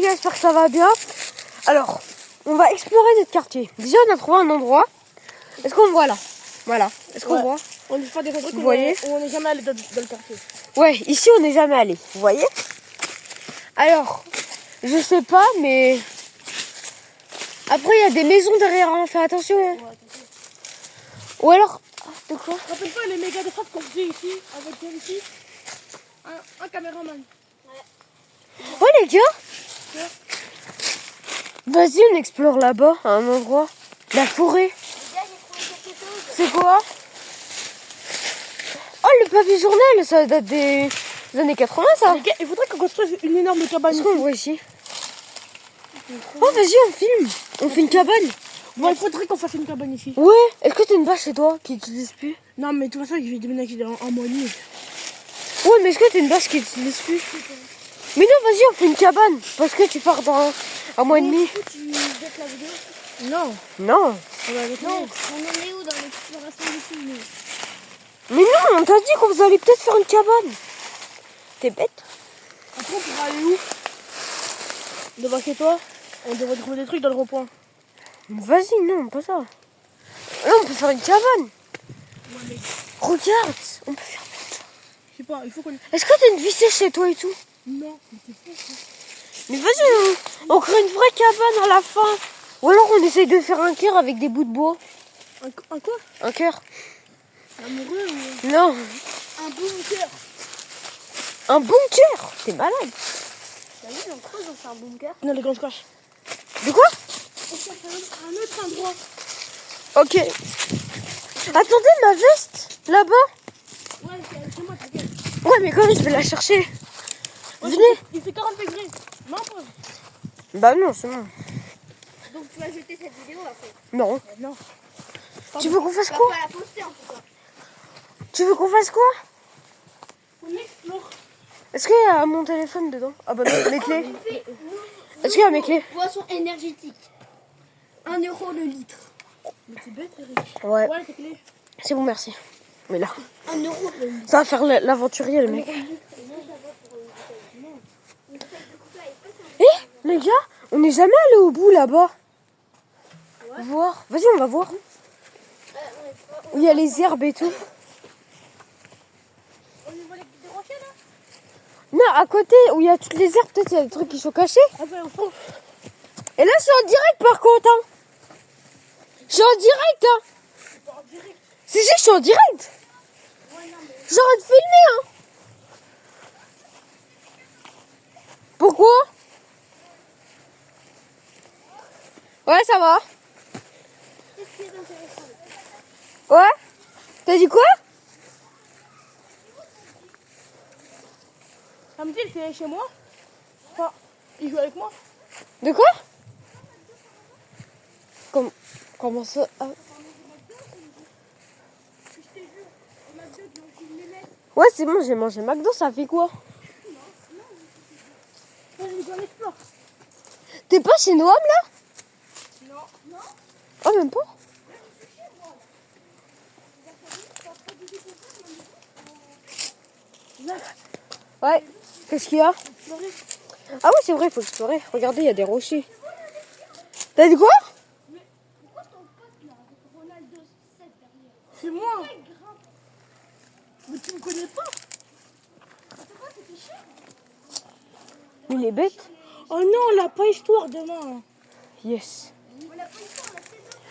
gars, j'espère que ça va bien. Alors, on va explorer notre quartier. Déjà, on a trouvé un endroit. Est-ce qu'on voit là? Voilà. Est-ce qu'on voit? On fait des endroits vous voyez où on n'est jamais allé dans le quartier. Ouais, ici, on n'est jamais allé. Vous voyez? Alors, je sais pas, mais... Après, il y a des maisons derrière, hein. Fais attention. Hein. Ouais, attention. Ou alors... De quoi? Rappelle-toi les méga de frappe qu'on faisait ici, avec ici, un caméraman. Oh les gars, vas-y, on explore là-bas, à un endroit. La forêt. Les gars, j'ai trouvé quelque chose. C'est quoi? Oh, le papier journal, ça date des années 80, ça. Les gars, il faudrait qu'on construise une énorme cabane. Est-ce qu'on voit ici? Oh, vas-y, on filme. On fait une cabane. Bon, il faudrait qu'on fasse une cabane ici. Ouais. Est-ce que t'as une bâche chez toi qui n'utilise plus? Non, mais de toute façon, je vais déménager dans un mois et demi. Ouais, mais est-ce que t'as une bâche qui n'utilise plus? Mais non, vas-y, on fait une cabane. Parce que tu pars dans un mois et demi. Du coup, tu jettes la vidéo. Non. Non. On va avec Non, nous. on en est où dans l'exploration du film nous? Mais non, on t'a dit qu'on allait peut-être faire une cabane. T'es bête? Après, on pourra aller où? Devant chez toi. On devrait trouver des trucs dans le rond-point. Vas-y, non, pas ça. Là, on peut faire une cabane. Ouais, mais Regarde, on peut faire... je sais pas, il faut qu'on... Est-ce que t'as une visseuse chez toi et tout? Non, mais c'est fou, ça. Mais vas-y, on crée une vraie cabane à la fin. Ou alors on essaye de faire un cœur avec des bouts de bois. Un quoi? Un cœur? Amoureux ou... Non, Un bunker. un bunker. T'es malade. T'as vu, on creuse, on fait un bunker. Non, les gars, on se cache. De quoi? On cherche un autre endroit. Ok. Attendez, ma veste, là-bas. Ouais, c'est moi, t'inquiète. Ouais, mais quand même, je vais la chercher. Ouais, Venez. Il fait 40 degrés. Non, pas. Bah non, c'est bon. Donc tu vas jeter cette vidéo après. Non. Non. Tu veux qu'on fasse Tu vas quoi? pas la poster en tout cas. Tu veux qu'on fasse quoi? On explore. Est-ce qu'il y a mon téléphone dedans? Ah bah non, mes clés. Est-ce qu'il y a mes clés? Boisson énergétique. 1 euro le litre. Mais c'est bête, Eric. Ouais. Ouais, tes clés. C'est bon, merci. Mais là, 1 euro le litre. ça va faire l'aventurier, le mec. Eh, les gars, on n'est jamais allé au bout là-bas. Voir. Vas-y, on va voir. Où il y a les herbes et tout. On y voit des rochers là? Non, à côté, où il y a toutes les herbes, peut-être il y a des trucs qui sont cachés. Ah, ouais, au fond. Et là, je suis en direct par contre. Hein. Je suis en direct. Hein. En direct. Si, je suis en direct. J'arrête de filmer. Hein. Pourquoi? Ouais, ça va. Ouais. T'as dit quoi? Samedi, il était chez moi. Enfin, il joue avec moi. De quoi? Comment ça? Ah. Ouais, c'est bon, j'ai mangé McDo, ça fait quoi? On explore. T'es pas chez Noam là? Non. Non. Oh, même pas? Ouais. Qu'est-ce qu'il y a? Explorer. Ah ouais, c'est vrai, il faut explorer. Regardez, il y a des rochers. T'as dit quoi? Pourquoi ton pote là, avec Ronaldo 7 derrière? C'est moi. Mais tu me connais pas. Il est bête. Oh non, on l'a pas histoire demain. Yes.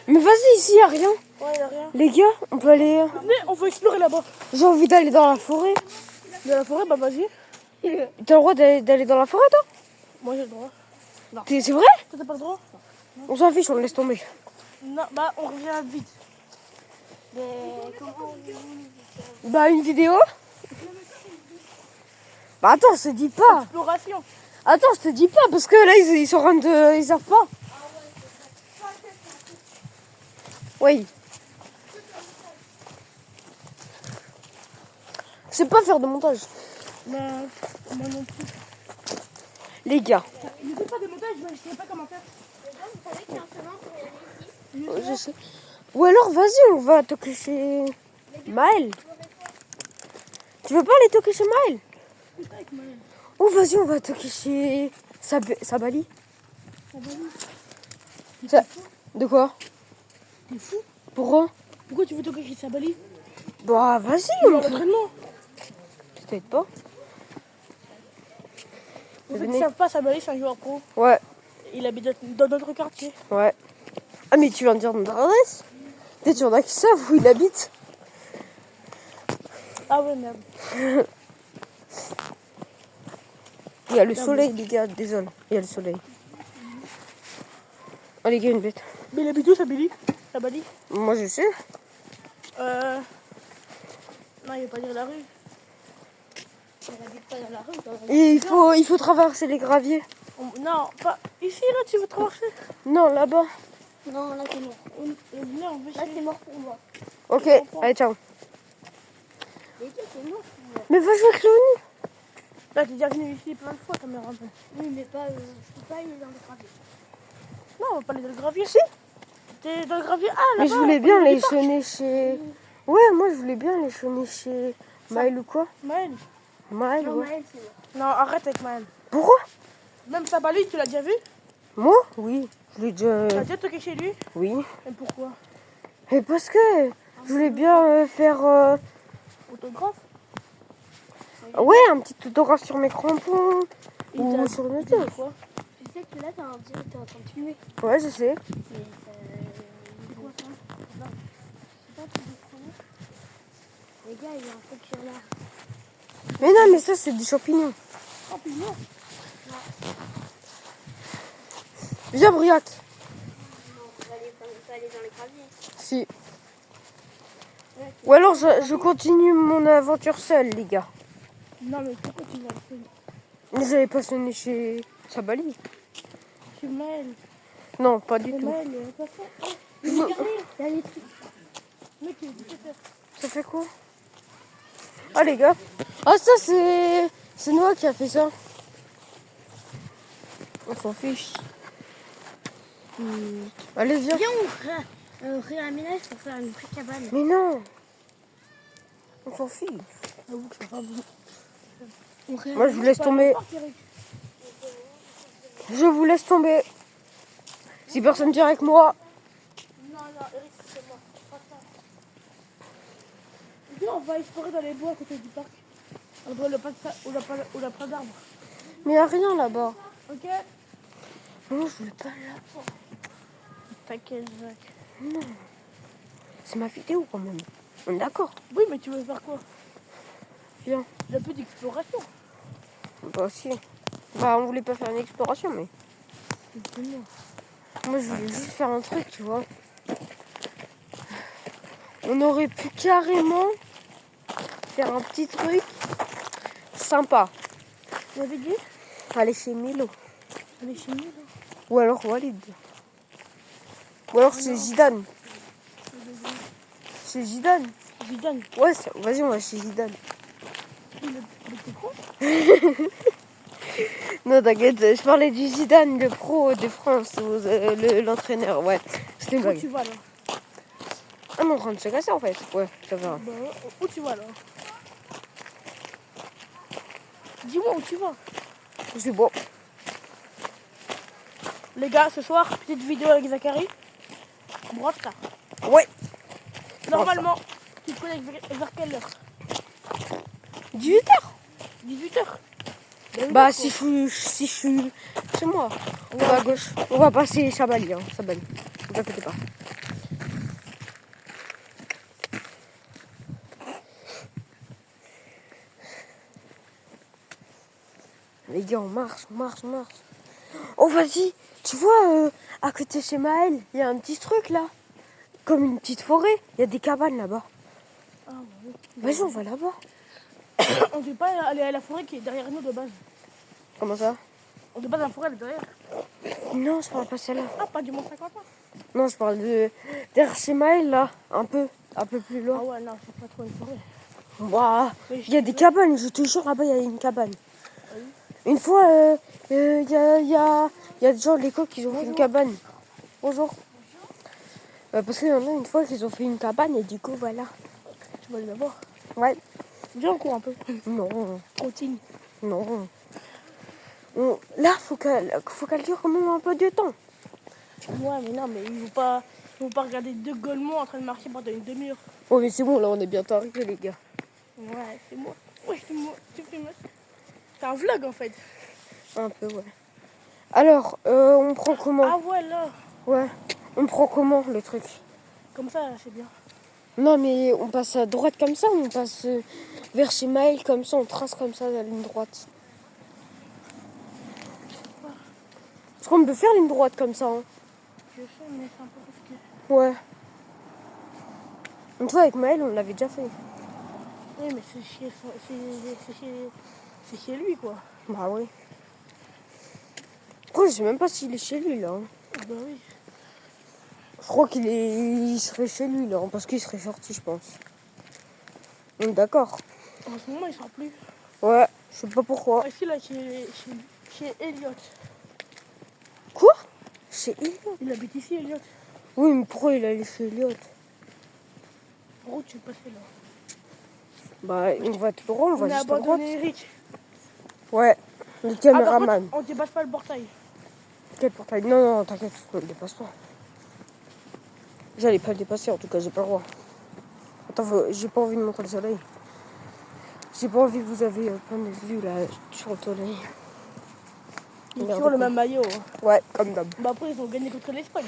Mais vas-y, ici, il n'y a rien. Ouais, il a rien. Les gars, on peut aller... Venez, on va explorer là-bas. J'ai envie d'aller dans la forêt. De la forêt, bah vas-y. T'as le droit d'aller dans la forêt, toi? Moi j'ai le droit. C'est vrai? Toi t'as pas le droit? On s'en fiche, on le laisse tomber. Non, bah on revient vite. Mais comment Bah, une vidéo? Bah, attends, je te dis pas. Exploration. Attends, je te dis pas, parce que là, ils sont en train de... Ils savent pas. Oui. Je sais pas faire de montage. Bah, moi non plus. Les gars, Ne fais pas de montage, je sais pas comment faire. vous savez qu'il y a un chemin pour y aller ici? je sais. Ou alors, vas-y, on va toquer chez Maël. Tu veux pas aller toquer chez Maël? Putain, avec Maël. Ou vas-y, on va toquer chez Sabali. Ah bah oui. Ça- De quoi? T'es fou? Pourquoi? Pourquoi tu veux toquer chez Sabali? Bah vas-y, Il est à l'entraînement. peut-être pas. Pour ceux qui ne savent pas, Sabali, c'est un joueur pro. Ouais, Il habite dans notre quartier. ouais. Ah mais tu viens de dire notre adresse? Peut-être qu'il y en a qui savent où il habite. Ah ouais, merde. Il y a le soleil, les gars, désolé. Il y a le soleil. Oh les gars, une bête. Mais il habite où, Sabali? Sabali? Moi je sais. Non, il veut pas dire la rue. Il habite pas dans la rue. Et il faut traverser les graviers. Non, pas ici, là, tu veux traverser? Non, là-bas. Non, là c'est mort. Là, on Là c'est mort pour moi. Ok, allez, ciao. Les gars, c'est mort pour moi. Mais va jouer avec Léonie. Là, t'es déjà venu ici plein de fois, caméra. Oui, mais pas, je peux pas aller dans le gravier. Non, on va pas aller dans le gravier. Si. T'es dans le gravier? Ah, là-bas. Mais je voulais bien les sonner chez... Ouais, moi je voulais bien les sonner chez Maël ou quoi. Maël. Maël, Non, ouais. Maël, c'est mort. Non, arrête avec Maël. Pourquoi? Même Sabali, tu l'as déjà vu? Moi? Oui, je l'ai déjà... T'as déjà toqué chez lui? Oui. Et pourquoi? Et parce que je voulais bien faire... Autographe? Ouais, un petit autographe sur mes crampons. Il Ou t'a- sur le il t'a dit dos. quoi? Tu sais que là, t'es en direct, t'es en train de filmer. Ouais, je sais. Mais c'est quoi ça? C'est pas tout décroné. Les gars, il y a un truc sur là. Mais non, mais ça c'est des champignons. Oh, puis non. Viens, Briac. Non, on va aller dans les graviers. Si. Ou alors je continue mon aventure seule, les gars. Non, mais pourquoi tu vas le Mais j'avais pas sonné chez Sabali. chez Maël? Non, pas du Mais tout. Maël, il a pas fait. Oh, Mais regardez, il y a des trucs. mec, il est 17h. Ça fait quoi? Ah les gars. Ah ça c'est Noah qui a fait ça. On s'en fiche. Allez viens. Viens, on réaménage pour faire une vraie cabane. Mais non. On s'en fiche. J'avoue que c'est pas bon. Moi je vous laisse tomber. Je vous laisse tomber. Si personne vient avec moi. Non, Eric, c'est moi. Pas ça. Viens, on va explorer dans les bois à côté du parc. On voit le pas de d'arbres. Mais y a rien là-bas. Ok? Non, je voulais pas là. T'inquiète, Jacques. Non. C'est ma vidéo quand même. On est d'accord. Oui, mais tu veux faire quoi? Viens. Un peu d'exploration. Bah aussi. Bah on voulait pas faire une exploration mais. Moi je voulais juste faire un truc, tu vois. On aurait pu carrément faire un petit truc sympa. Vous avez dit? Aller chez Milo. On est chez nous, là. Ou alors Walid. Ou alors chez Zidane. Chez Zidane. Zidane. Ouais, vas-y, on va chez Zidane. Il était pro? Non, t'inquiète, je parlais du Zidane, le pro de France, l'entraîneur, ouais. C'était une Où blague. tu vas, là? Ah, on est en train de se casser en fait. Ouais, ça va. Bah, où tu vas, là? Dis-moi où tu vas. C'est bon. Les gars, ce soir, petite vidéo avec Zachary. Brawl-Stars. Ouais. Normalement, tu te connectes vers quelle heure? 18h. 18h. Bah, si je suis chez moi, on va à gauche. On va passer Sabali, hein. Sabali. Ne vous inquiétez pas. Les gars, on marche. Oh, vas-y. Tu vois, à côté de chez Maël, il y a un petit truc là. Comme une petite forêt. Il y a des cabanes là-bas. Ah, oui. Vas-y, on va là-bas. On ne peut pas aller à la forêt qui est derrière nous de base. Comment ça? On ne peut pas dans la forêt, elle est derrière. Non, je parle pas de celle-là. Ah, pas du Mont 50 ans. Non, je parle de derrière chez Maël là. Un peu plus Ah loin. ouais, non, c'est pas trop une forêt. Ouah, Mais il y a des cabanes, je te jure, là-bas, il y a une cabane. Oui. Une fois, il y a des gens de l'école qui ont fait une cabane. Bonjour. Parce qu'il y en a une fois qu'ils ont fait une cabane et du coup, voilà. Tu vas aller la voir. Ouais. Viens, on court un peu. Non, Trottine. non. Là, faut qu'elle dure quand même un peu de temps. Ouais, mais non, mais il ne faut pas regarder deux golemons en train de marcher pendant une demi-heure. Oh, mais c'est bon, là, on est bientôt arrivés, les gars. Ouais, c'est moi. Ouais, c'est moi. Tu fais moi. C'est un vlog en fait. Un peu, ouais. Alors, on prend comment? Ah ouais, là. Ouais. On prend comment, le truc? Comme ça, c'est bien. Non, mais on passe à droite comme ça, ou on passe vers chez Maël comme ça, on trace comme ça la ligne droite. Parce qu'on peut faire ligne droite comme ça, hein. Je sais, mais c'est un peu risqué. Ouais. Une fois avec Maël, on l'avait déjà fait. Oui, mais c'est chez lui, quoi. Bah oui. Après, je sais même pas s'il est chez lui, là. Hein. Ah bah oui. Je crois il serait chez lui, là, parce qu'il serait sorti, je pense. Donc, d'accord. En ce moment, il sort plus. Ouais, je sais pas pourquoi. Ah, ici, là, chez Elliot. Quoi? Chez Elliot? Il habite ici, Elliot. Oui, mais pourquoi il allait chez Elliot? Gros, tu peux passer là. Bah, on va tout droit, on va On a juste à droite. abandonné Eric. Ouais, le Ah, par caméraman. contre, on dépasse pas le portail. Quel portail? Non, t'inquiète, je le dépasse pas. J'allais pas le dépasser, en tout cas, j'ai pas le droit. Attends, j'ai pas envie de montrer le soleil. J'ai pas envie que vous avez plein de vues là sur le soleil. Il est Merde, toujours le quoi. même maillot. Hein. Ouais, comme d'hab. Bah après, ils ont gagné contre l'Espagne.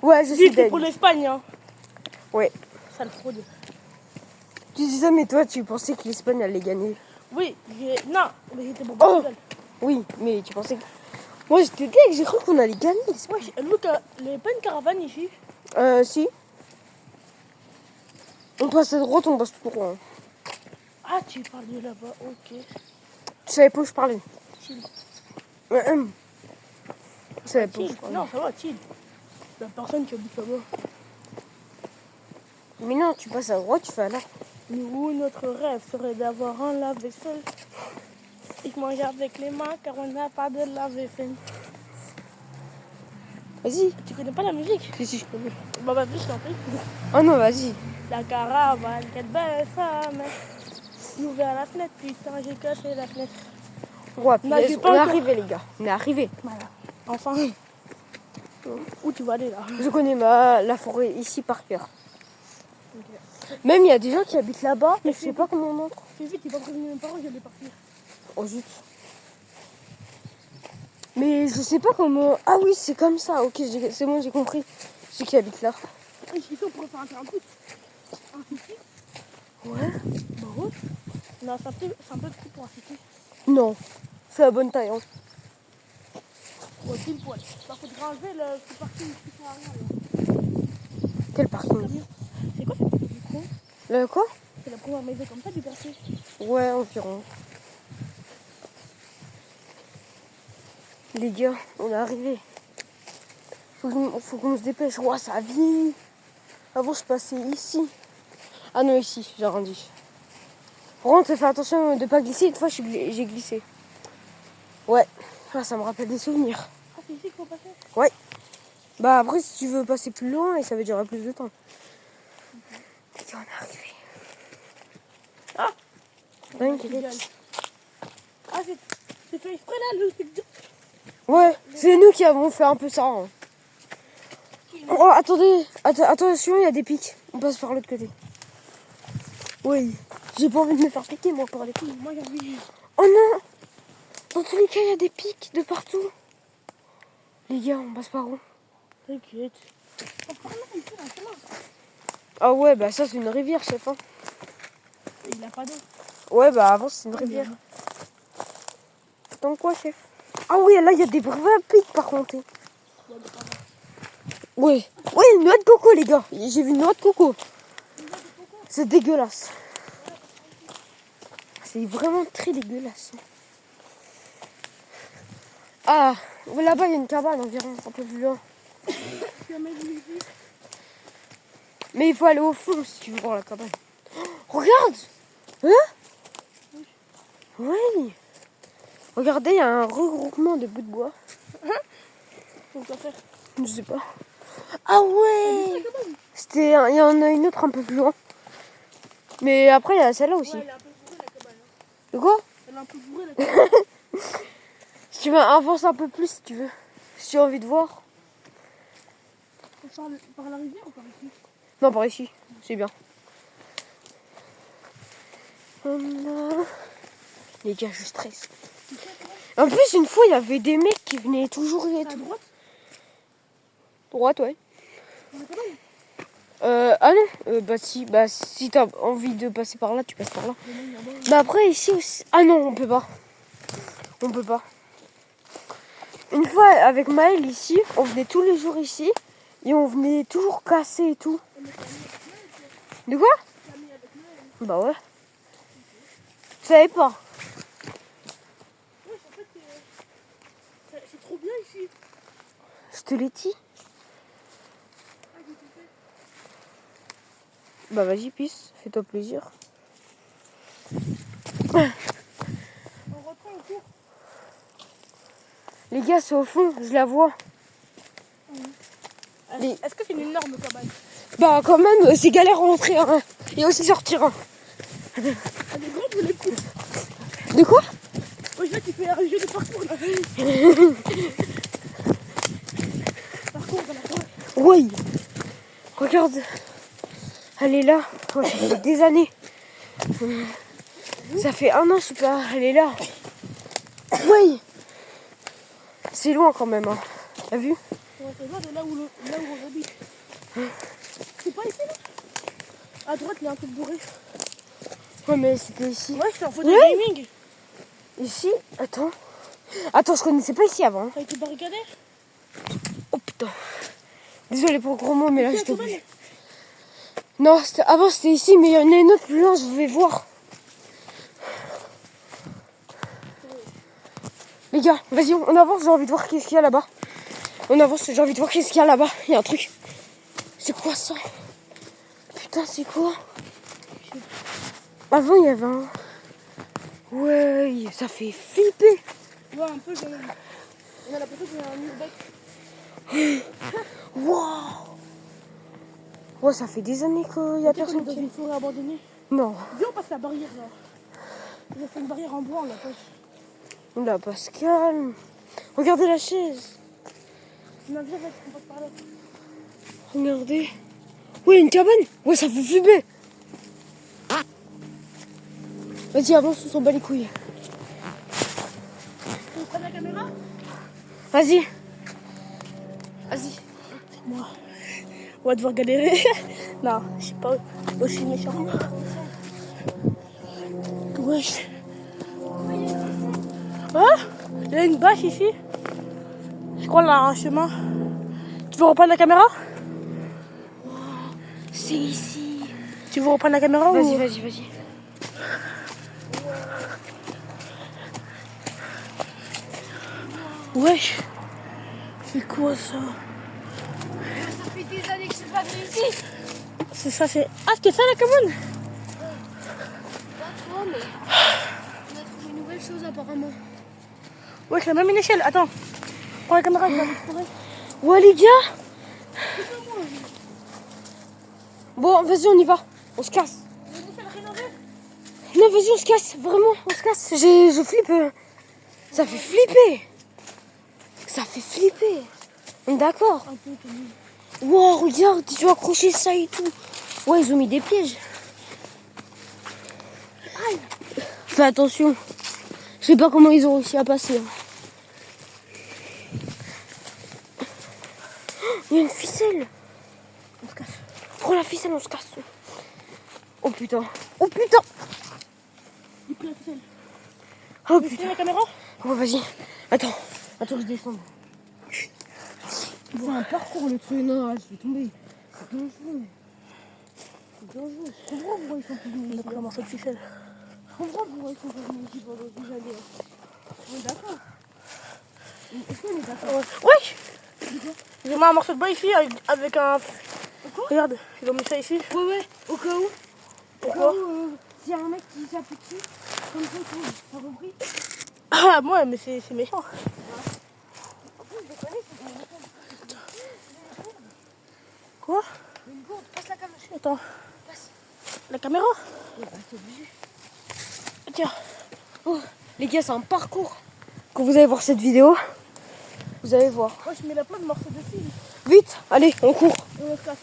Ouais, je suis Lui, c'est dead. pour l'Espagne. Hein. Ouais. Sale fraude. Tu dis ça, mais toi, tu pensais que l'Espagne allait gagner. Oui, non, mais j'étais pour Oh Portugal. Oui, mais tu pensais que... Moi, j'étais dead, j'ai cru qu'on allait gagner l'Espagne. Ouais, Luc, il n'y avait pas une caravane ici. Si. On passe à droite, on passe tout droit. Hein. Ah, tu parles de là-bas, ok. Tu savais pas où je parlais. Chill. Tu savais pas où je Chill. parlais. Non, ça va, chill. Il n'y a personne qui habite là-bas. Mais non, tu passes à droite, tu fais à là. Nous, notre rêve serait d'avoir un lave-vaisselle. Et manger avec les mains car on n'a pas de lave-vaisselle. Vas-y. Tu connais pas la musique? Si, je connais. Bah, vas-y, je t'en prie. Oh non, vas-y. La caravane, quelle belle femme. Il ouvert la fenêtre, putain, j'ai cassé la fenêtre. Ouais, Non, j'ai on pas est encore. arrivé, les gars. On est arrivé. Voilà. Enfin. Où tu vas aller là? Je connais la forêt ici par cœur. Même il y a des gens qui habitent là-bas, mais je sais pas comment on entre. Fais vite, il va prévenir mes parents, j'allais partir. Oh zut. Mais je sais pas comment. Ah oui, c'est comme ça. Ok, c'est bon, j'ai compris. Ceux qui habitent là. Et j'ai fait, on pourrait faire un truc. Un city. Ouais. Bah ouais. Non, c'est un peu petit pour un city. Non. C'est la bonne taille. Hein. Ouais, pile poil. Bah, faudra enlever le petit parking qui sert à rien là. Quel parking? C'est quoi cette petite micro? Le quoi? C'est la première maison comme ça du quartier. Ouais, environ. Les gars, on est arrivé. Faut qu'on se dépêche. Ouais, ça vit. Avant, je passais ici. Ah non, ici, j'ai rien dit. Par contre, fais attention de pas glisser. Une fois, j'ai glissé. Ouais, ah, ça me rappelle des souvenirs. Ah, c'est ici qu'il faut passer? Ouais. Bah après, si tu veux passer plus loin, et ça veut durer plus de temps. Les gars, on est arrivé. Ah! T'inquiète. Ah, c'est fait exprès là, le truc de... Ouais, c'est nous qui avons fait un peu ça. Hein. Oh, attendez, attention, il y a des pics. On passe par l'autre côté. Oui, j'ai pas envie de me faire piquer, moi, par les pics. Moi, j'ai envie. Oh non! Dans tous les cas, il y a des pics de partout. Les gars, on passe par où? T'inquiète. Oh, par là, il fait un chemin. Ah ouais, bah ça, c'est une rivière, chef. Hein. Il a pas d'eau. Ouais, bah avant, c'est une rivière. Attends quoi, chef? Ah oui, là, il y a des vrais pics, par contre. Ouais, une noix de coco, les gars. J'ai vu une noix de coco. C'est dégueulasse. C'est vraiment très dégueulasse. Ah, là-bas, il y a une cabane environ, un peu plus loin. Mais il faut aller au fond si tu veux voir la cabane. Oh, regarde! Hein? Oui. Regardez, il y a un regroupement de bouts de bois. Faut quoi faire? Je sais pas. Ah ouais! Il y en a une autre un peu plus loin. Mais après, il y a celle-là aussi. Ouais, elle est un peu bourrée la cabane. Hein. De quoi? Elle est un peu bourrée la cabane. Si tu veux, avance un peu plus si tu veux. Si tu as envie de voir. On sort par la rivière ou par ici? Non, par ici. C'est bien. Les gars, je stresse. En plus, une fois, il y avait des mecs qui venaient toujours et À tout. droite? Droite, ouais. On est pas mal. Ah non, bah si t'as envie de passer par là, tu passes par là. Bah après ici aussi. Ah non, on peut pas. On peut pas. Une fois avec Maël ici, on venait tous les jours ici et on venait toujours casser et tout. De quoi? Bah ouais. Je savais pas. Ouais, en fait, c'est trop bien ici. Je te l'ai dit. Bah vas-y, pisse, fais-toi plaisir. On reprend au cours. Les gars, c'est au fond, je la vois. Est-ce que c'est une énorme cabane? Bah quand même, c'est galère à rentrer hein, et aussi sortir. Hein. Elle est grande ou elle est petite? De quoi? Oh, je vois qu'il fait un jeu de parcours là. Parcours dans la forêt. Oui. Regarde. Elle est là. Oh, ça fait des années. Ça fait 1 an, je sais pas. Elle est là. Oui. C'est loin quand même. Hein. T'as vu? Ouais, c'est loin de là où on habite. C'est pas ici là? À droite, il y a un truc bourré. Ouais, mais c'était ici. Ouais, je fais un photo Ouais. gaming. Ici? Attends. Attends, je connaissais pas ici avant. Hein. Ça a été barricadé? Oh putain. Désolé pour le gros mot, mais là Ici, je à t'ai Thomas, oublié. Non, avant c'était ici, mais il y en a une autre plus loin, je vais voir. Les gars, vas-y, on avance, j'ai envie de voir qu'est-ce qu'il y a là-bas. On avance, j'ai envie de voir qu'est-ce qu'il y a là-bas. Il y a un truc. C'est quoi ça? Putain, c'est quoi? Avant, il y avait un... Ouais, ça fait flipper. Ouais, un peu, quand même. On a l'impression qu'il y a un urbex. Waouh. Ouais, ça fait des années qu'il y a personne dans qui... une forêt abandonnée. Non. Viens, on passe la barrière là. Ils ont fait une barrière en bois, on la passe. Là, Pascal. Regardez la chaise. Non, viens, on passe par là. Regardez. Oui, une cabane. Ouais, ça fait flipper. Vas-y, avance, on s'en bat les couilles. On prend la caméra? Vas-y. Vas-y. C'est moi. On va devoir galérer. Non, je suis pas aussi méchant. Wesh. Hein? Il y a une bâche ici. Je crois là, un chemin. Tu veux reprendre la caméra? C'est ici. Tu veux reprendre la caméra Vas-y, ou... vas-y. Wesh. C'est quoi ça? Ça fait des années que je suis pas venue ici. C'est ça, c'est... Ah, c'était ça la cabane? Pas trop, mais on a trouvé une nouvelle chose apparemment. Wesh, la même une échelle. Attends. Prends la caméra, je vais l'explorer. Ouais, les gars. Bon, vas-y, on y va. On se casse. Non, vas-y, on se casse. Vraiment, on se casse. Je flippe. Ça fait flipper. Ça fait flipper. On est d'accord? Un peu, quand même. Wow, regarde, tu as accroché ça et tout. Ouais, ils ont mis des pièges. Aïe. Fais attention. Je sais pas comment ils ont réussi à passer. Hein. Il y a une ficelle. On se casse. Prends la ficelle, on se casse. Oh putain. Oh putain. Il pleut la ficelle. Oh Tu veux putain. la caméra? Oh, vas-y. Attends, je descends. C'est un parcours le truc. Non, je vais tomber. C'est dangereux. C'est dangereux. Je comprends pourquoi ils sont plus venus On a ici. pris un morceau de ficelle. Je comprends pourquoi ils sont pas venus ici pendant des années. On est d'accord. Est-ce qu'on est d'accord? Wesh. J'ai mis un morceau de bois ici avec un... Regarde, ils ont mis ça ici. Ouais, au cas où. Pourquoi? S'il y a un mec qui s'appuie dessus, comme ça, t'as compris? Ah, moi, mais c'est méchant. En plus, je connais, c'est dans Quoi? une gourde, passe la caméra. Attends. Passe. La caméra? Ouais, bah, t'es obligé. Tiens. Oh, les gars, c'est un parcours. Quand vous allez voir cette vidéo, vous allez voir. Moi, je mets la plein de morceaux de fil. Vite, allez, on court. On se casse.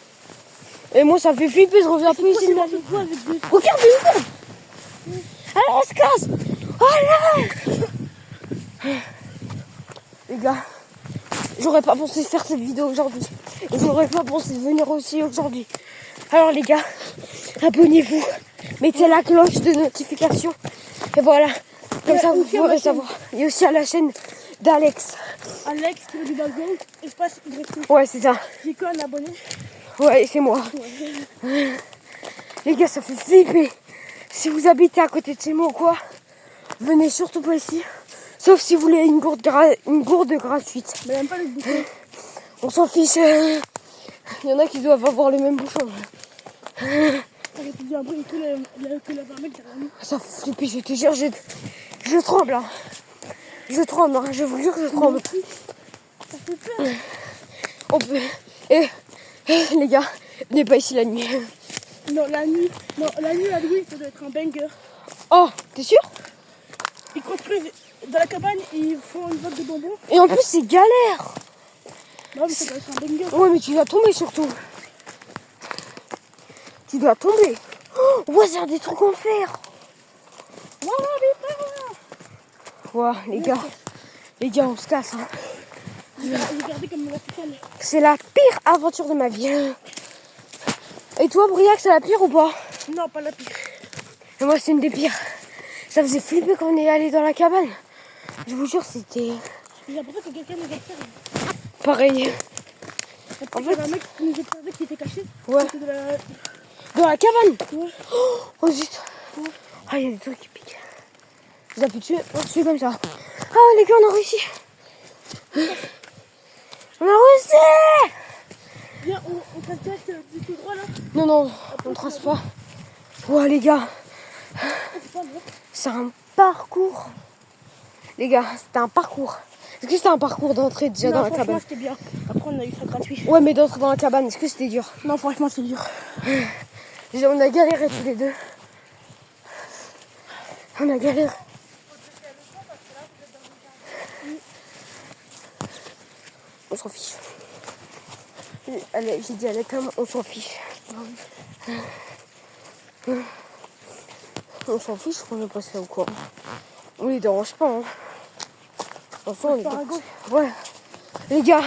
Et moi, ça me fait flipper, je reviens plus ici. Moi, je joue avec des... Regardez où. Allez, on se casse. Allez. Les gars, j'aurais pas pensé faire cette vidéo aujourd'hui. Et j'aurais pas pensé venir aussi aujourd'hui. Alors les gars, abonnez-vous. Mettez la cloche de notification. Et voilà. Comme ça, vous pourrez savoir. Et aussi à la chaîne d'Alex. Alex, qui veut du background, espace Y. Ouais, c'est ça. J'ai qu'un abonné. Ouais, c'est moi. Les gars, ça fait flipper. Si vous habitez à côté de chez moi ou quoi, venez surtout pas ici. Sauf si vous voulez une gourde gratuite. Mais j'aime pas les bouchons. On s'en fiche. Il y en a qui doivent avoir les mêmes bouchons. J'ai dit un bruit que la mec derrière nous. Ça fait flipper, je te jure, je tremble. Hein. Je tremble, hein. Je vous jure que je tremble. Ça fait peur. On peut... Et les gars, venez pas ici la nuit. Non, la nuit, à lui, ça doit être un banger. Oh, t'es sûr? Ils construisent dans la cabane, ils font une boîte de bonbons. Et en plus, c'est galère. Non, mais ça doit être un banger. Ouais, mais tu vas tomber surtout. Tu dois tomber. Oh, ouais, c'est des trucs en fer. Ouais, les gars, on se casse. Hein. Regardez comme vertical. C'est la pire aventure de ma vie. Et toi, Briac, c'est la pire ou pas? Non, pas la pire. Et moi, c'est une des pires. Ça faisait flipper quand on est allé dans la cabane. Je vous jure, c'était J'ai l'impression que quelqu'un nous observe. pareil. En fait, il y avait un mec qui nous observait qui était caché. Ouais. C'était de la... Dans la cabane. Ouais. Oh zut. Ah, il y a des trucs qui piquent. J'appuie dessus comme ça. Ah, les gars, on a réussi. On a réussi. Viens, on trace direct du tout droit là. Non, on ne trace pas. Ouais, les gars, C'est pas bon. c'est un parcours. Les gars, c'était un parcours. Est-ce que c'était un parcours d'entrée déjà dans la franchement, cabane? c'était bien. Après, on a eu ça gratuit. Ouais, mais d'entrer dans la cabane, est-ce que c'était dur? Non, franchement, c'est dur. On a galéré tous les deux. On a galéré. On s'en fiche. J'ai dit à la cam, on s'en fiche. On s'en fiche qu'on est passé ou quoi. On les dérange pas. Hein. Enfin, on est pas... Ouais. Les gars,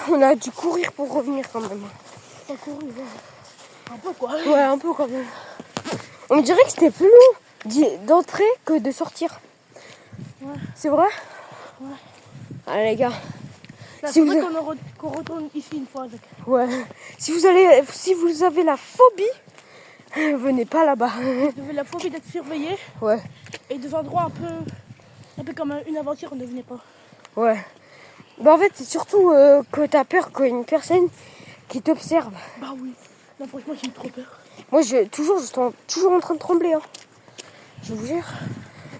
on a dû courir pour revenir quand même. Pas courir, ouais. Un peu quoi. Ouais, un peu quand même. On dirait que c'était plus long d'entrer que de sortir. Ouais. C'est vrai? Ouais. Allez les gars. Là, Si c'est vous vrai qu'on retourne ici une fois avec. Ouais. Si vous avez la phobie, venez pas là-bas. Vous avez la phobie d'être surveillé. Ouais. Et des endroits un peu comme une aventure, on ne venait pas. Ouais. Bah en fait, c'est surtout que t'as peur qu'il y ait une personne qui t'observe. Bah oui. Non, franchement, j'ai eu trop peur. Moi, je suis toujours en train de trembler. Hein. Je vous jure.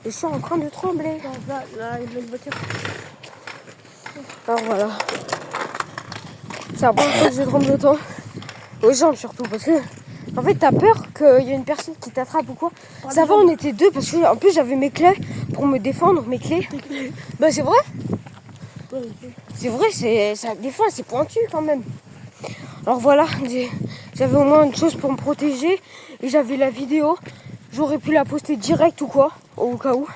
Je suis en train de trembler. Là, il y a une voiture. Alors voilà. C'est la première fois que je tremble autant. Aux jambes surtout. Parce que, en fait, t'as peur qu'il y ait une personne qui t'attrape ou quoi. Ça va, on était deux. Parce que, en plus, j'avais mes clés pour me défendre. Mes clés. Bah, c'est vrai. C'est vrai, des fois, c'est pointu quand même. Alors voilà. J'avais au moins une chose pour me protéger. Et j'avais la vidéo. J'aurais pu la poster direct ou quoi. Au cas où.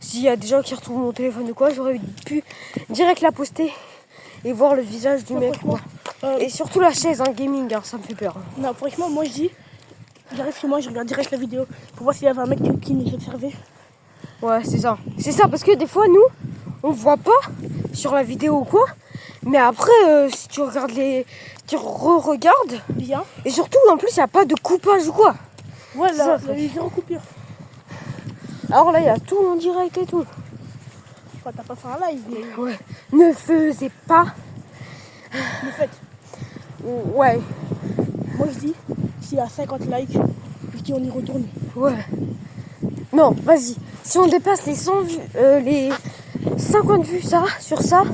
S'il y a des gens qui retrouvent mon téléphone ou quoi, j'aurais pu direct la poster et voir le visage du mec. Quoi. Et surtout la chaise, hein, gaming, hein, ça me fait peur. Non, franchement, moi je dis, j'arrive chez moi, je regarde direct la vidéo pour voir s'il y avait un mec qui nous observait. Ouais, c'est ça. C'est ça, parce que des fois, nous, on voit pas sur la vidéo ou quoi. Mais après, si tu regardes tu re-regardes. Bien. Et surtout, en plus, il n'y a pas de coupage ou quoi. Ouais, là, ça, il y a zéro coupure. Alors là, il y a tout en direct et tout. Enfin, t'as pas fait un live, mais Ouais. Ne faisez pas. le fait. Ouais. Moi je dis, s'il y a 50 likes, je dis on y retourne. Ouais. Non, vas-y. Si on dépasse les 100 vues, les 50 vues sur ça,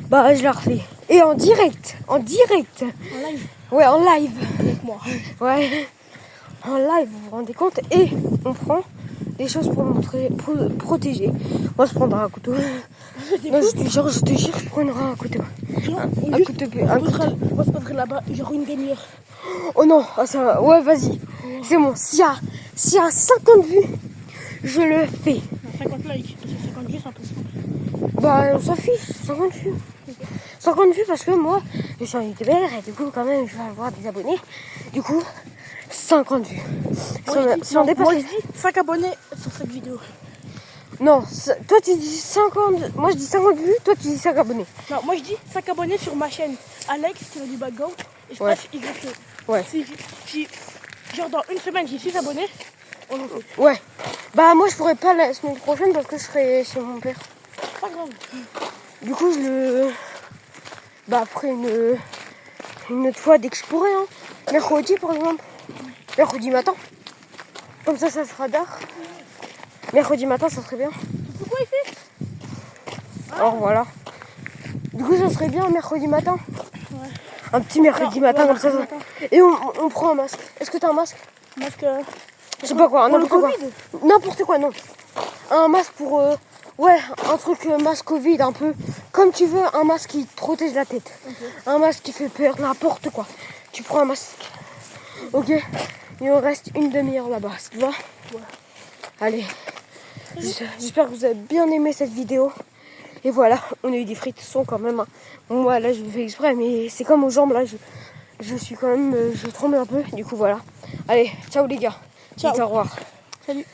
bah je la refais. Et en direct. En direct. En live Ouais, en live. avec moi. Ouais. En live, vous vous rendez compte. Et on prend des choses pour protéger. Moi, je prendrai un couteau. Non, je te jure, je prendrai un couteau. Un couteau. On se poserait là-bas, genre une demi-heure. Oh non, ah, ça, ouais, vas-y. C'est bon. S'il y a 50 vues, je le fais. 50 likes, parce que 50 vues, c'est impossible. Bah, on s'en fiche, 50 vues. 50 vues parce que moi, je suis un youtubeur et du coup, quand même, je vais avoir des abonnés. Du coup, 50 vues. Si on dépasse Moi, les- je dis 5 abonnés sur cette vidéo. Non, toi tu dis 50. Moi je dis 50 vues, toi tu dis 5 abonnés. Non, moi, je dis 5 abonnés sur ma chaîne. Alex, qui veut du background. Et je Ouais. passe YE. Ouais. Si, genre, dans une semaine, j'ai 6 abonnés, on en fait. Ouais. Bah, moi je pourrais pas la semaine prochaine parce que je serai chez mon père. Pas grave. Du coup, je le. Bah, après une autre fois dès que je pourrai, hein. Mercredi par exemple. Mercredi matin. Comme ça sera tard. Mercredi matin, ça serait bien. Pourquoi ici? Alors voilà. Du coup, ça serait bien mercredi matin. Ouais. Un petit mercredi matin ouais, comme ça. mercredi matin. Et on prend un masque. Est-ce que t'as un masque? Parce que. Je sais pas quoi, Pour le n'importe quoi. Covid? N'importe quoi, non. Un masque pour. Ouais, un truc masque Covid, un peu. Comme tu veux, un masque qui te protège la tête. Un masque qui fait peur, n'importe quoi. Tu prends un masque. Ok. Il nous reste une demi-heure là-bas, ça te va? Ouais. Allez. J'espère que vous avez bien aimé cette vidéo. Et voilà, on a eu des frites son quand même. Hein. Moi là, je le fais exprès, mais c'est comme aux jambes là. Je suis quand même. Je tremble un peu. Du coup, voilà. Allez, ciao les gars. Ciao. Dites au revoir. Salut.